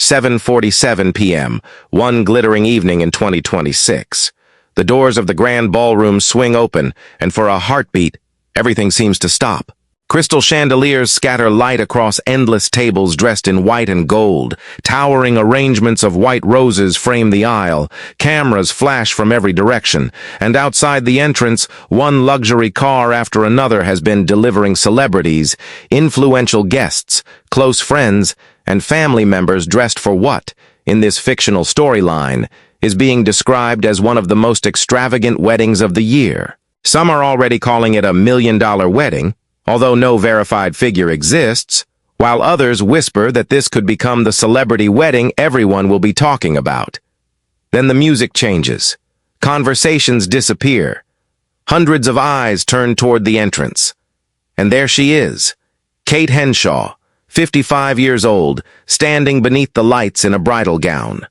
7:47 p.m., one glittering evening in 2026. The doors of the grand ballroom swing open, and for a heartbeat, everything seems to stop. Crystal chandeliers scatter light across endless tables dressed in white and gold. Towering arrangements of white roses frame the aisle. Cameras flash from every direction. And outside the entrance, one luxury car after another has been delivering celebrities, influential guests, close friends, and family members dressed for what, in this fictional storyline, is being described as one of the most extravagant weddings of the year. Some are already calling it a million-dollar wedding, although no verified figure exists, while others whisper that this could become the celebrity wedding everyone will be talking about. Then the music changes. Conversations disappear. Hundreds of eyes turn toward the entrance. And there she is, KateHenshaw, 55 years old, standing beneath the lights in a bridal gown.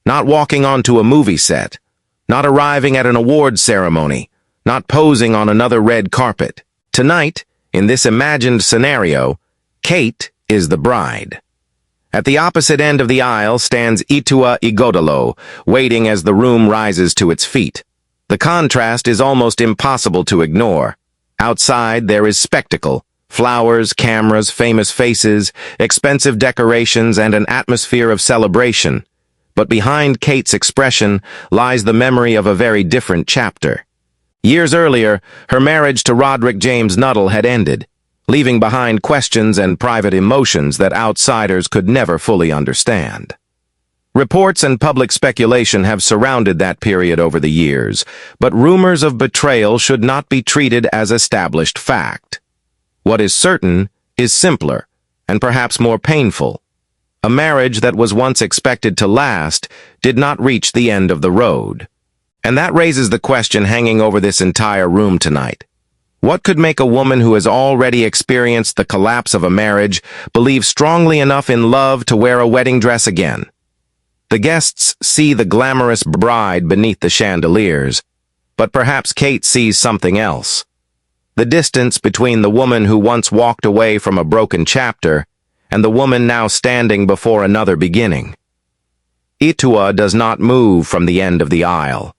Not walking onto a movie set, not arriving at an awards ceremony, not posing on another red carpet. Tonight, in this imagined scenario, Kate is the bride. At the opposite end of the aisle stands Ituah Ighodalo, waiting as the room rises to its feet. The contrast is almost impossible to ignore. Outside, there is spectacle. Flowers, cameras, famous faces, expensive decorations, and an atmosphere of celebration. But behind Kate's expression lies the memory of a very different chapter. Years earlier, her marriage to Rod Nuttal had ended, leaving behind questions and private emotions that outsiders could never fully understand. Reports and public speculation have surrounded that period over the years, but rumors of betrayal should not be treated as established fact. What is certain is simpler and perhaps more painful. A marriage that was once expected to last did not reach the end of the road. And that raises the question hanging over this entire room tonight. What could make a woman who has already experienced the collapse of a marriage believe strongly enough in love to wear a wedding dress again? The guests see the glamorous bride beneath the chandeliers, but perhaps Kate sees something else. The distance between the woman who once walked away from a broken chapter and the woman now standing before another beginning. Ituah does not move from the end of the aisle.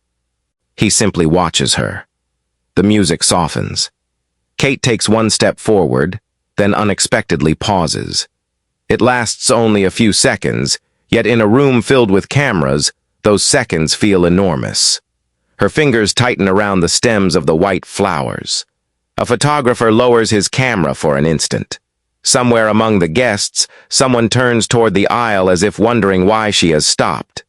He simply watches her. The music softens. Kate takes one step forward, then unexpectedly pauses. It lasts only a few seconds, yet in a room filled with cameras, those seconds feel enormous. Her fingers tighten around the stems of the white flowers. A photographer lowers his camera for an instant. Somewhere among the guests, someone turns toward the aisle as if wondering why she has stopped.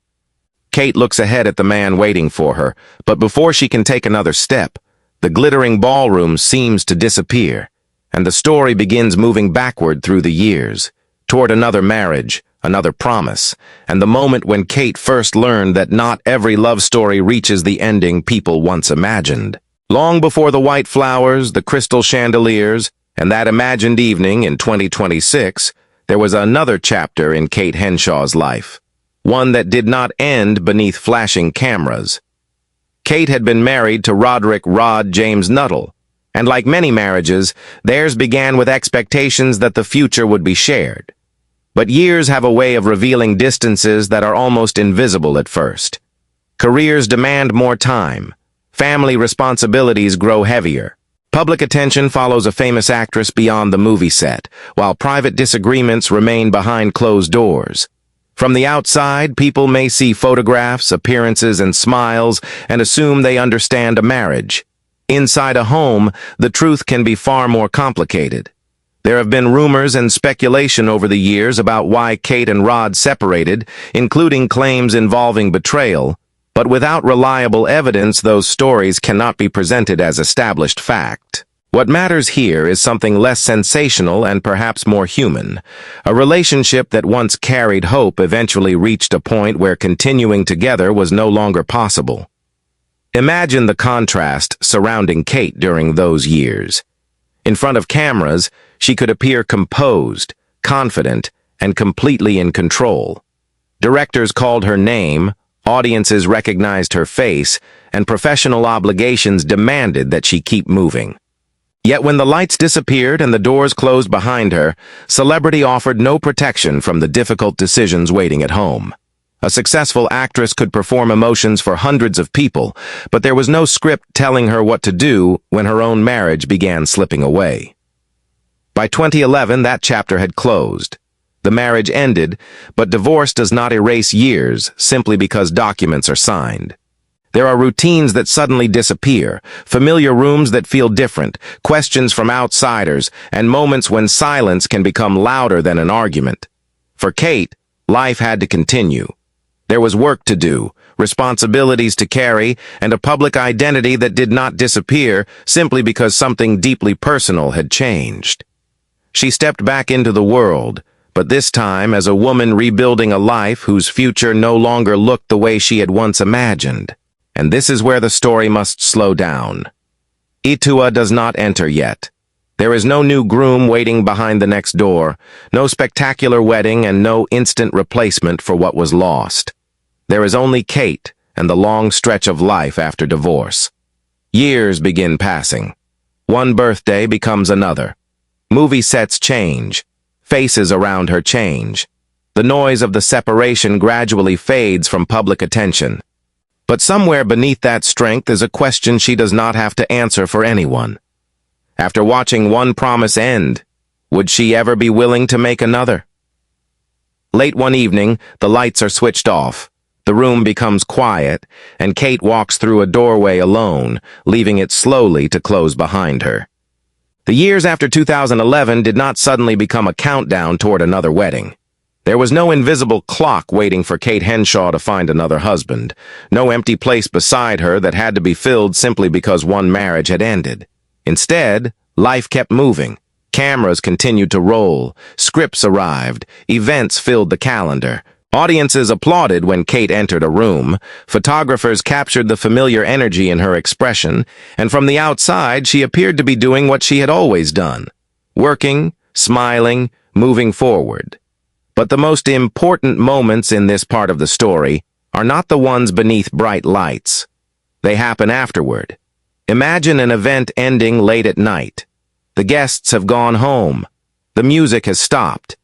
Kate looks ahead at the man waiting for her, but before she can take another step, the glittering ballroom seems to disappear, and the story begins moving backward through the years, toward another marriage, another promise, and the moment when Kate first learned that not every love story reaches the ending people once imagined. Long before the white flowers, the crystal chandeliers, and that imagined evening in 2026, there was another chapter in KateHenshaw's life. One that did not end beneath flashing cameras. Kate had been married to Rod Nuttal, and like many marriages, theirs began with expectations that the future would be shared. But years have a way of revealing distances that are almost invisible at first. Careers demand more time. Family responsibilities grow heavier. Public attention follows a famous actress beyond the movie set, while private disagreements remain behind closed doors. From the outside, people may see photographs, appearances, and smiles and assume they understand a marriage. Inside a home, the truth can be far more complicated. There have been rumors and speculation over the years about why Kate and Rod separated, including claims involving betrayal, but without reliable evidence, those stories cannot be presented as established fact. What matters here is something less sensational and perhaps more human. A relationship that once carried hope eventually reached a point where continuing together was no longer possible. Imagine the contrast surrounding Kate during those years. In front of cameras, she could appear composed, confident, and completely in control. Directors called her name, audiences recognized her face, and professional obligations demanded that she keep moving. Yet when the lights disappeared and the doors closed behind her, celebrity offered no protection from the difficult decisions waiting at home. A successful actress could perform emotions for hundreds of people, but there was no script telling her what to do when her own marriage began slipping away. By 2011, that chapter had closed. The marriage ended, but divorce does not erase years simply because documents are signed. There are routines that suddenly disappear, familiar rooms that feel different, questions from outsiders, and moments when silence can become louder than an argument. For Kate, life had to continue. There was work to do, responsibilities to carry, and a public identity that did not disappear simply because something deeply personal had changed. She stepped back into the world, but this time as a woman rebuilding a life whose future no longer looked the way she had once imagined. And this is where the story must slow down. Ituah does not enter yet. There is no new groom waiting behind the next door, no spectacular wedding, and no instant replacement for what was lost. There is only Kate and the long stretch of life after divorce. Years begin passing. One birthday becomes another. Movie sets change. Faces around her change. The noise of the separation gradually fades from public attention. But somewhere beneath that strength is a question she does not have to answer for anyone. After watching one promise end, would she ever be willing to make another? Late one evening, the lights are switched off. The room becomes quiet, and Kate walks through a doorway alone, leaving it slowly to close behind her. The years after 2011 did not suddenly become a countdown toward another wedding. There was no invisible clock waiting for Kate Henshaw to find another husband, no empty place beside her that had to be filled simply because one marriage had ended. Instead, life kept moving. Cameras continued to roll, scripts arrived, events filled the calendar. Audiences applauded when Kate entered a room, photographers captured the familiar energy in her expression, and from the outside she appeared to be doing what she had always done, working, smiling, moving forward. But the most important moments in this part of the story are not the ones beneath bright lights. They happen afterward. Imagine an event ending late at night. The guests have gone home. The music has stopped.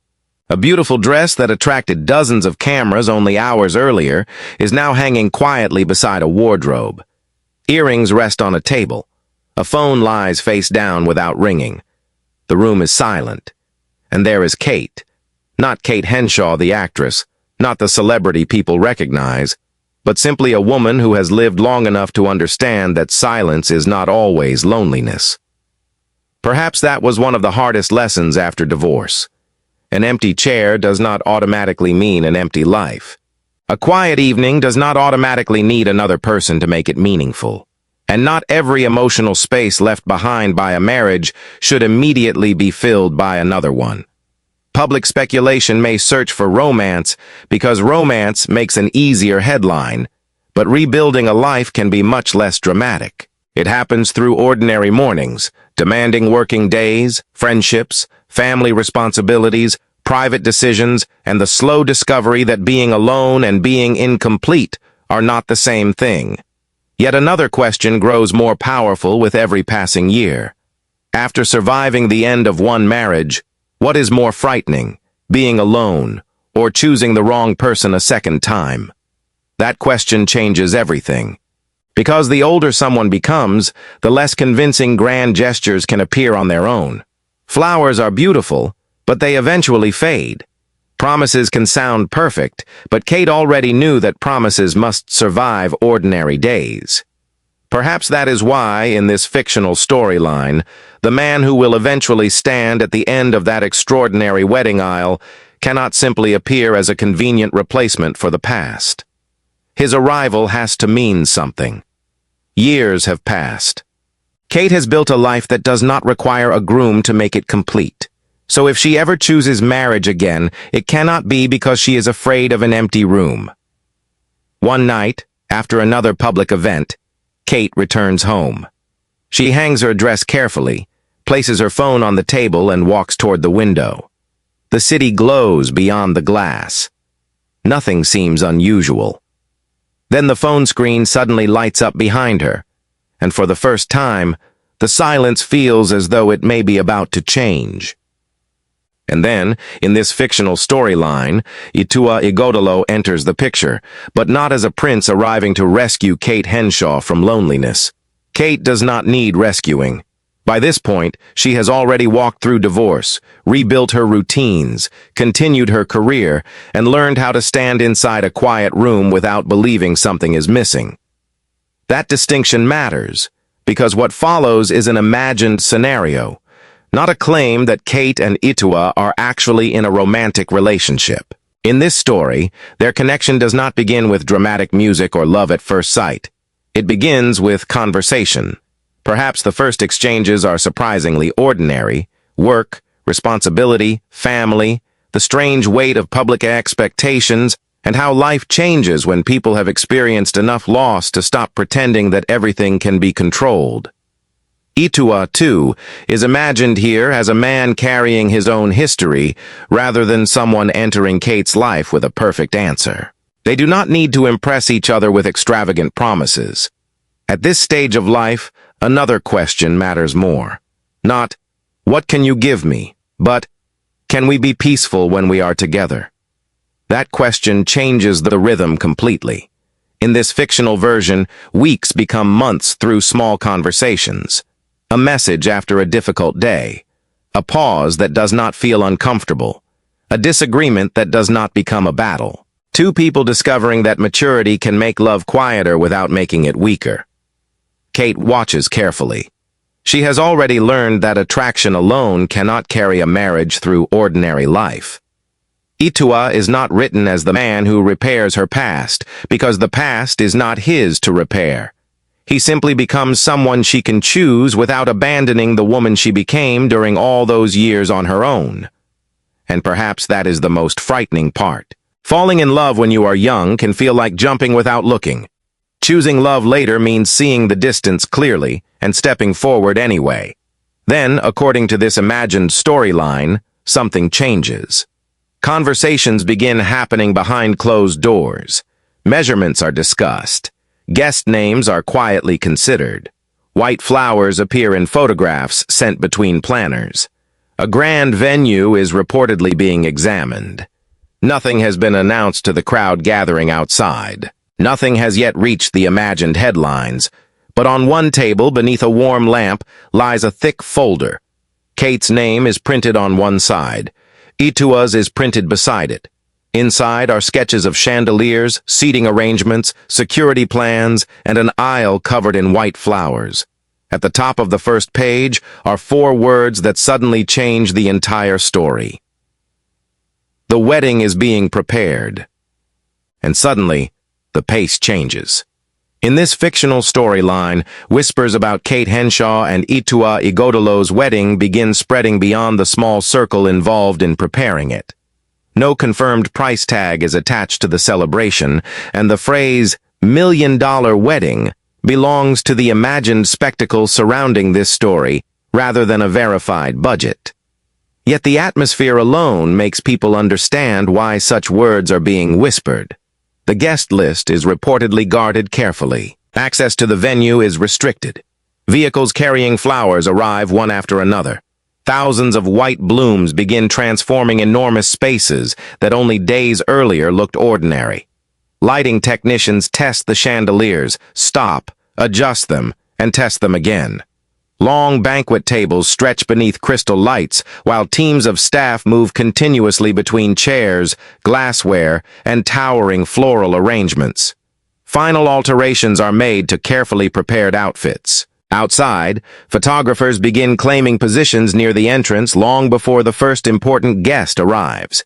A beautiful dress that attracted dozens of cameras only hours earlier is now hanging quietly beside a wardrobe. Earrings rest on a table. A phone lies face down without ringing. The room is silent. And there is Kate. Not Kate Henshaw, the actress, not the celebrity people recognize, but simply a woman who has lived long enough to understand that silence is not always loneliness. Perhaps that was one of the hardest lessons after divorce. An empty chair does not automatically mean an empty life. A quiet evening does not automatically need another person to make it meaningful. And not every emotional space left behind by a marriage should immediately be filled by another one. Public speculation may search for romance because romance makes an easier headline, but rebuilding a life can be much less dramatic. It happens through ordinary mornings, demanding working days, friendships, family responsibilities, private decisions, and the slow discovery that being alone and being incomplete are not the same thing. Yet another question grows more powerful with every passing year. After surviving the end of one marriage, what is more frightening, being alone, or choosing the wrong person a second time? That question changes everything. Because the older someone becomes, the less convincing grand gestures can appear on their own. Flowers are beautiful, but they eventually fade. Promises can sound perfect, but Kate already knew that promises must survive ordinary days. Perhaps that is why, in this fictional storyline, the man who will eventually stand at the end of that extraordinary wedding aisle cannot simply appear as a convenient replacement for the past. His arrival has to mean something. Years have passed. Kate has built a life that does not require a groom to make it complete. So if she ever chooses marriage again, it cannot be because she is afraid of an empty room. One night, after another public event, Kate returns home. She hangs her dress carefully, places her phone on the table, and walks toward the window. The city glows beyond the glass. Nothing seems unusual. Then the phone screen suddenly lights up behind her, and for the first time, The silence feels as though it may be about to change. And then, in this fictional storyline, Ituah Ighodalo enters the picture, but not as a prince arriving to rescue Kate Henshaw from loneliness. Kate does not need rescuing. By this point, she has already walked through divorce, rebuilt her routines, continued her career, and learned how to stand inside a quiet room without believing something is missing. That distinction matters, because what follows is an imagined scenario, not a claim that Kate and Ituah are actually in a romantic relationship. In this story, their connection does not begin with dramatic music or love at first sight. It begins with conversation. Perhaps the first exchanges are surprisingly ordinary: work, responsibility, family, the strange weight of public expectations, and how life changes when people have experienced enough loss to stop pretending that everything can be controlled. Ituah, too, is imagined here as a man carrying his own history rather than someone entering Kate's life with a perfect answer. They do not need to impress each other with extravagant promises. At this stage of life, another question matters more. Not, "What can you give me?" but, "Can we be peaceful when we are together?" That question changes the rhythm completely. In this fictional version, weeks become months through small conversations. A message after a difficult day. A pause that does not feel uncomfortable. A disagreement that does not become a battle. Two people discovering that maturity can make love quieter without making it weaker. Kate watches carefully. She has already learned that attraction alone cannot carry a marriage through ordinary life. Ituah is not written as the man who repairs her past, because the past is not his to repair. He simply becomes someone she can choose without abandoning the woman she became during all those years on her own. And perhaps that is the most frightening part. Falling in love when you are young can feel like jumping without looking. Choosing love later means seeing the distance clearly and stepping forward anyway. Then, according to this imagined storyline, something changes. Conversations begin happening behind closed doors. Measurements are discussed. Guest names are quietly considered. White flowers appear in photographs sent between planners. A grand venue is reportedly being examined. Nothing has been announced to the crowd gathering outside. Nothing has yet reached the imagined headlines. But on one table, beneath a warm lamp, lies a thick folder. Kate's name is printed on one side. Ituah's is printed beside it. Inside are sketches of chandeliers, seating arrangements, security plans, and an aisle covered in white flowers. At the top of the first page are 4 words that suddenly change the entire story. The wedding is being prepared. And suddenly, the pace changes. In this fictional storyline, whispers about Kate Henshaw and Ituah Ighodalo's wedding begin spreading beyond the small circle involved in preparing it. No confirmed price tag is attached to the celebration, and the phrase $1,000,000 wedding belongs to the imagined spectacle surrounding this story rather than a verified budget. Yet the atmosphere alone makes people understand why such words are being whispered. The guest list is reportedly guarded carefully. Access to the venue is restricted. Vehicles carrying flowers arrive one after another. Thousands of white blooms begin transforming enormous spaces that only days earlier looked ordinary. Lighting technicians test the chandeliers, stop, adjust them, and test them again. Long banquet tables stretch beneath crystal lights, while teams of staff move continuously between chairs, glassware, and towering floral arrangements. Final alterations are made to carefully prepared outfits. Outside, photographers begin claiming positions near the entrance long before the first important guest arrives.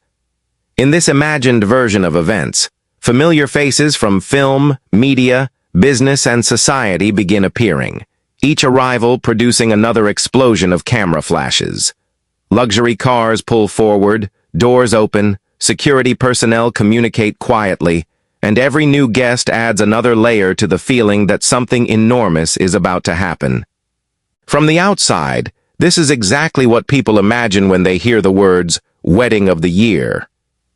In this imagined version of events, familiar faces from film, media, business, and society begin appearing, each arrival producing another explosion of camera flashes. Luxury cars pull forward, doors open, security personnel communicate quietly, and every new guest adds another layer to the feeling that something enormous is about to happen. From the outside, this is exactly what people imagine when they hear the words, "Wedding of the Year."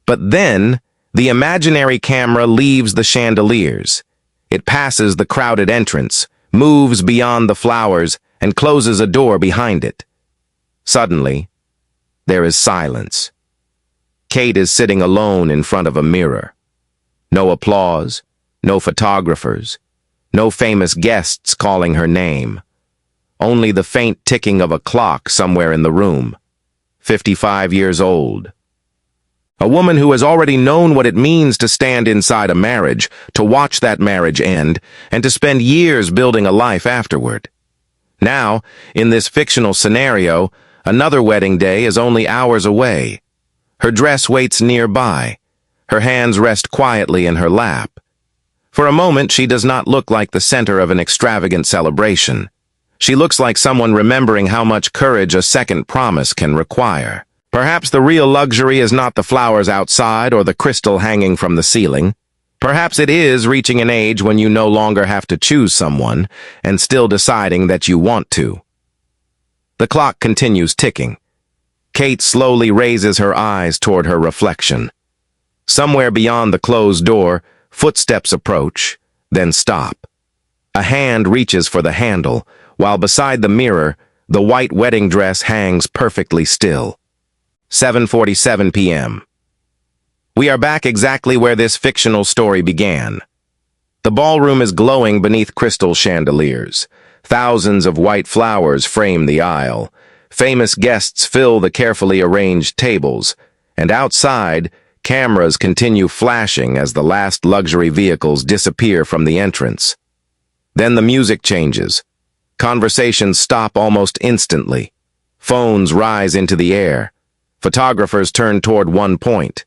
But then, the imaginary camera leaves the chandeliers. It passes the crowded entrance, moves beyond the flowers, and closes a door behind it. Suddenly, there is silence. Kate is sitting alone in front of a mirror. No applause, no photographers, no famous guests calling her name. Only the faint ticking of a clock somewhere in the room. 55 years old. A woman who has already known what it means to stand inside a marriage, to watch that marriage end, and to spend years building a life afterward. Now, in this fictional scenario, another wedding day is only hours away. Her dress waits nearby. Her hands rest quietly in her lap. For a moment, she does not look like the center of an extravagant celebration. She looks like someone remembering how much courage a second promise can require. Perhaps the real luxury is not the flowers outside or the crystal hanging from the ceiling. Perhaps it is reaching an age when you no longer have to choose someone and still deciding that you want to. The clock continues ticking. Kate slowly raises her eyes toward her reflection. Somewhere beyond the closed door, footsteps approach, then stop. A hand reaches for the handle, while beside the mirror, the white wedding dress hangs perfectly still. 7:47 p.m. We are back exactly where this fictional story began. The ballroom is glowing beneath crystal chandeliers. Thousands of white flowers frame the aisle. Famous guests fill the carefully arranged tables. And outside, cameras continue flashing as the last luxury vehicles disappear from the entrance. Then the music changes. Conversations stop almost instantly. Phones rise into the air. Photographers turn toward one point.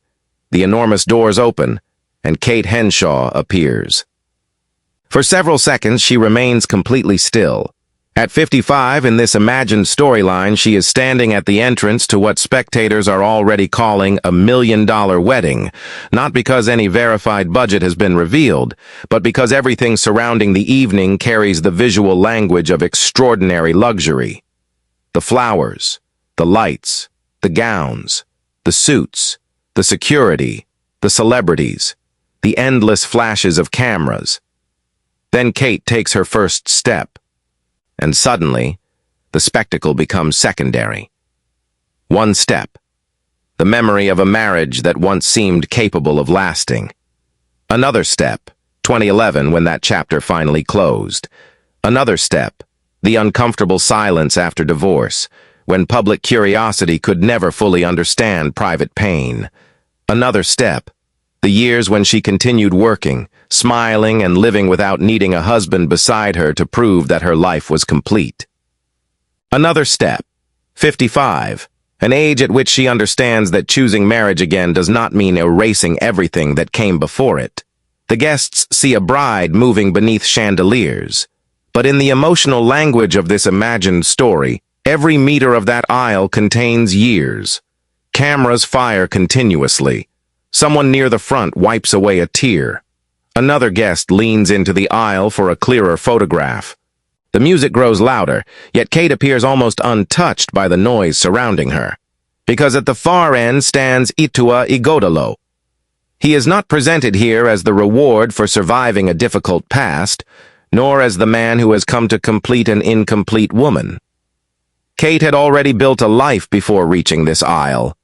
The enormous doors open, and KateHenshaw appears. For several seconds, she remains completely still. At 55, in this imagined storyline, she is standing at the entrance to what spectators are already calling a $1 million wedding, not because any verified budget has been revealed, but because everything surrounding the evening carries the visual language of extraordinary luxury. The flowers, the lights, the gowns, the suits, the security, the celebrities, the endless flashes of cameras. Then Kate takes her first step, and suddenly, the spectacle becomes secondary. One step, the memory of a marriage that once seemed capable of lasting. Another step, 2011 when that chapter finally closed. Another step, the uncomfortable silence after divorce, when public curiosity could never fully understand private pain. Another step, the years when she continued working, smiling and living without needing a husband beside her to prove that her life was complete. Another step, 55, an age at which she understands that choosing marriage again does not mean erasing everything that came before it. The guests see a bride moving beneath chandeliers, but in the emotional language of this imagined story, every meter of that aisle contains years. Cameras fire continuously. Someone near the front wipes away a tear. Another guest leans into the aisle for a clearer photograph. The music grows louder, yet Kate appears almost untouched by the noise surrounding her. Because at the far end stands Ituah Ighodalo. He is not presented here as the reward for surviving a difficult past, nor as the man who has come to complete an incomplete woman. Kate had already built a life before reaching this aisle.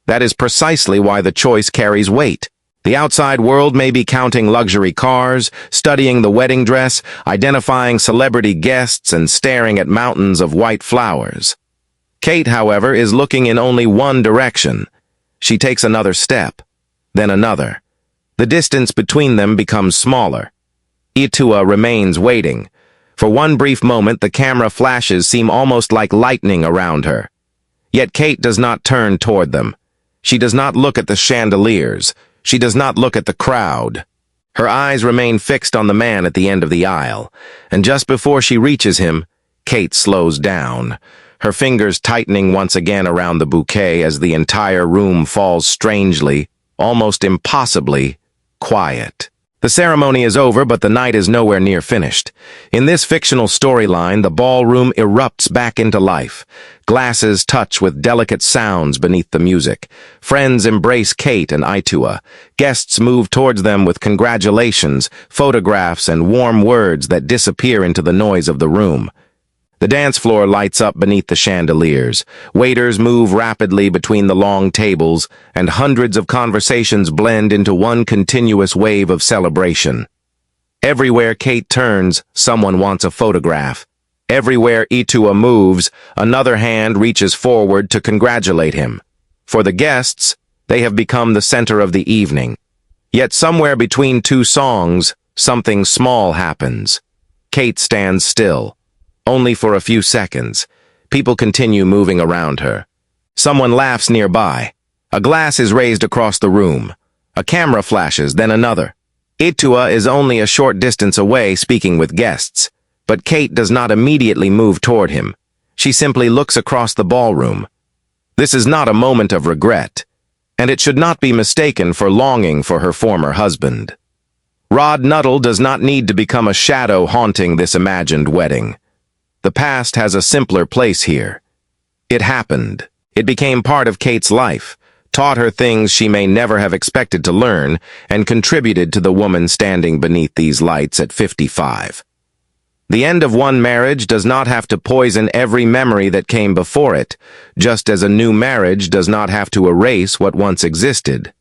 That is precisely why the choice carries weight. The outside world may be counting luxury cars, studying the wedding dress, identifying celebrity guests, and staring at mountains of white flowers. Kate, however, is looking in only one direction. She takes another step, then another. The distance between them becomes smaller. Ituah remains waiting. For one brief moment, the camera flashes seem almost like lightning around her. Yet Kate does not turn toward them. She does not look at the chandeliers. She does not look at the crowd. Her eyes remain fixed on the man at the end of the aisle, and just before she reaches him, Kate slows down, her fingers tightening once again around the bouquet as the entire room falls strangely, almost impossibly, quiet. The ceremony is over, but the night is nowhere near finished. In this fictional storyline, the ballroom erupts back into life. Glasses touch with delicate sounds beneath the music. Friends embrace Kate and Ituah. Guests move towards them with congratulations, photographs, and warm words that disappear into the noise of the room. The dance floor lights up beneath the chandeliers. Waiters move rapidly between the long tables, and hundreds of conversations blend into one continuous wave of celebration. Everywhere Kate turns, someone wants a photograph. Everywhere Ituah moves, another hand reaches forward to congratulate him. For the guests, they have become the center of the evening. Yet somewhere between two songs, something small happens. Kate stands still. Only for a few seconds. People continue moving around her. Someone laughs nearby. A glass is raised across the room. A camera flashes, then another. Ituah is only a short distance away speaking with guests, but Kate does not immediately move toward him. She simply looks across the ballroom. This is not a moment of regret, and it should not be mistaken for longing for her former husband. Rod Nuttal does not need to become a shadow haunting this imagined wedding. The past has a simpler place here. It happened. It became part of Kate's life, taught her things she may never have expected to learn, and contributed to the woman standing beneath these lights at 55. The end of one marriage does not have to poison every memory that came before it, just as a new marriage does not have to erase what once existed.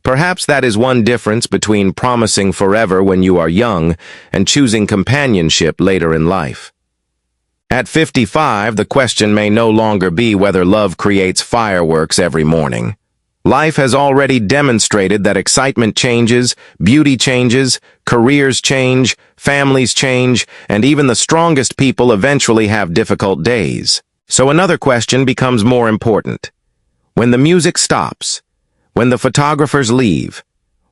Perhaps that is one difference between promising forever when you are young and choosing companionship later in life. At 55, the question may no longer be whether love creates fireworks every morning. Life has already demonstrated that excitement changes, beauty changes, careers change, families change, and even the strongest people eventually have difficult days. So another question becomes more important. When the music stops, when the photographers leave,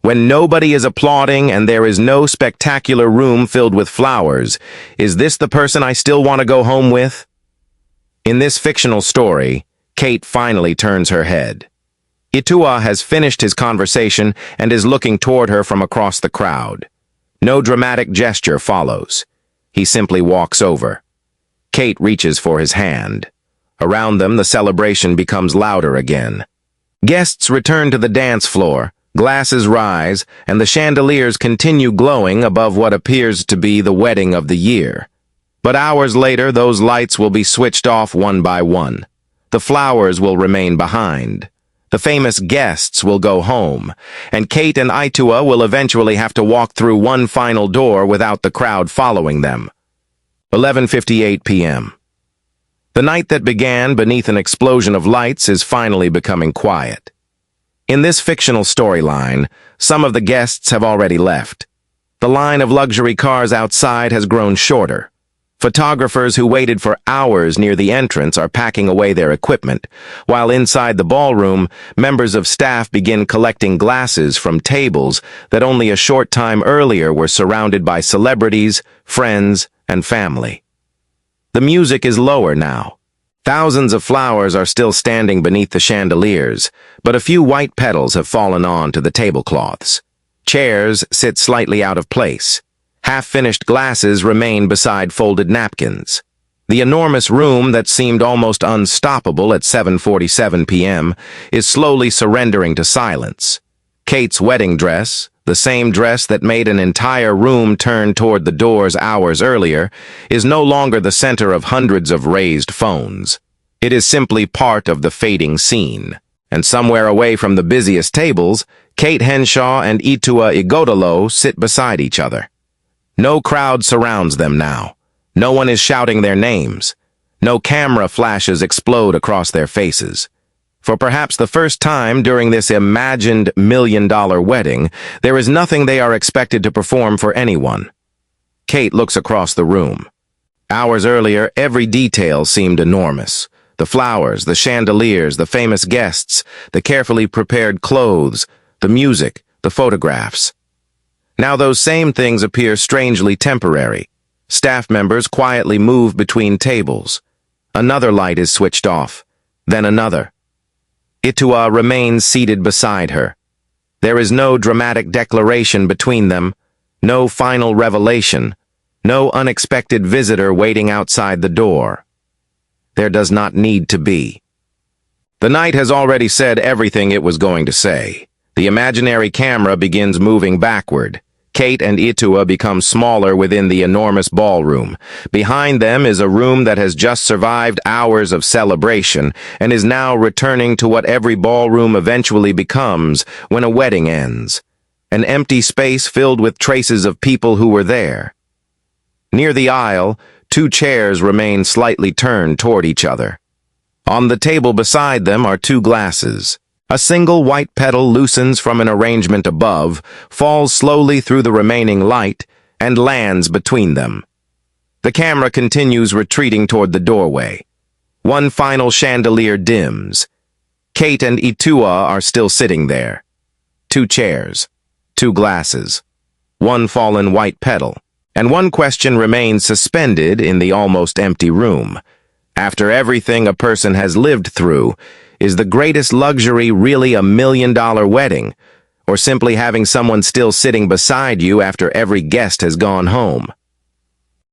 when nobody is applauding and there is no spectacular room filled with flowers, is this the person I still want to go home with? In this fictional story, Kate finally turns her head. Ituah has finished his conversation and is looking toward her from across the crowd. No dramatic gesture follows. He simply walks over. Kate reaches for his hand. Around them, the celebration becomes louder again. Guests return to the dance floor. Glasses rise, and the chandeliers continue glowing above what appears to be the wedding of the year. But hours later, those lights will be switched off one by one. The flowers will remain behind. The famous guests will go home, and Kate and Ituah will eventually have to walk through one final door without the crowd following them. 11:58 p.m. The night that began beneath an explosion of lights is finally becoming quiet. In this fictional storyline, some of the guests have already left. The line of luxury cars outside has grown shorter. Photographers who waited for hours near the entrance are packing away their equipment, while inside the ballroom, members of staff begin collecting glasses from tables that only a short time earlier were surrounded by celebrities, friends, and family. The music is lower now. Thousands of flowers are still standing beneath the chandeliers, but a few white petals have fallen onto the tablecloths. Chairs sit slightly out of place. Half-finished glasses remain beside folded napkins. The enormous room that seemed almost unstoppable at 7:47 p.m. is slowly surrendering to silence. Kate's wedding dress, the same dress that made an entire room turn toward the doors hours earlier, is no longer the center of hundreds of raised phones. It is simply part of the fading scene. And somewhere away from the busiest tables, KateHenshaw and Ituah Ighodalo sit beside each other. No crowd surrounds them now. No one is shouting their names. No camera flashes explode across their faces. For perhaps the first time during this imagined million-dollar wedding, there is nothing they are expected to perform for anyone. Kate looks across the room. Hours earlier, every detail seemed enormous. The flowers, the chandeliers, the famous guests, the carefully prepared clothes, the music, the photographs. Now those same things appear strangely temporary. Staff members quietly move between tables. Another light is switched off, then another. Ituah remains seated beside her. There is no dramatic declaration between them, no final revelation, no unexpected visitor waiting outside the door. There does not need to be. The night has already said everything it was going to say. The imaginary camera begins moving backward. Kate and Ituah become smaller within the enormous ballroom. Behind them is a room that has just survived hours of celebration and is now returning to what every ballroom eventually becomes when a wedding ends. An empty space filled with traces of people who were there. Near the aisle, 2 chairs remain slightly turned toward each other. On the table beside them are 2 glasses. A single white petal loosens from an arrangement above, falls slowly through the remaining light, and lands between them. The camera continues retreating toward the doorway. One final chandelier dims. Kate and Ituah are still sitting there. 2 chairs, 2 glasses, 1 fallen white petal, and one question remains suspended in the almost empty room. After everything a person has lived through, is the greatest luxury really $1 million wedding, or simply having someone still sitting beside you after every guest has gone home?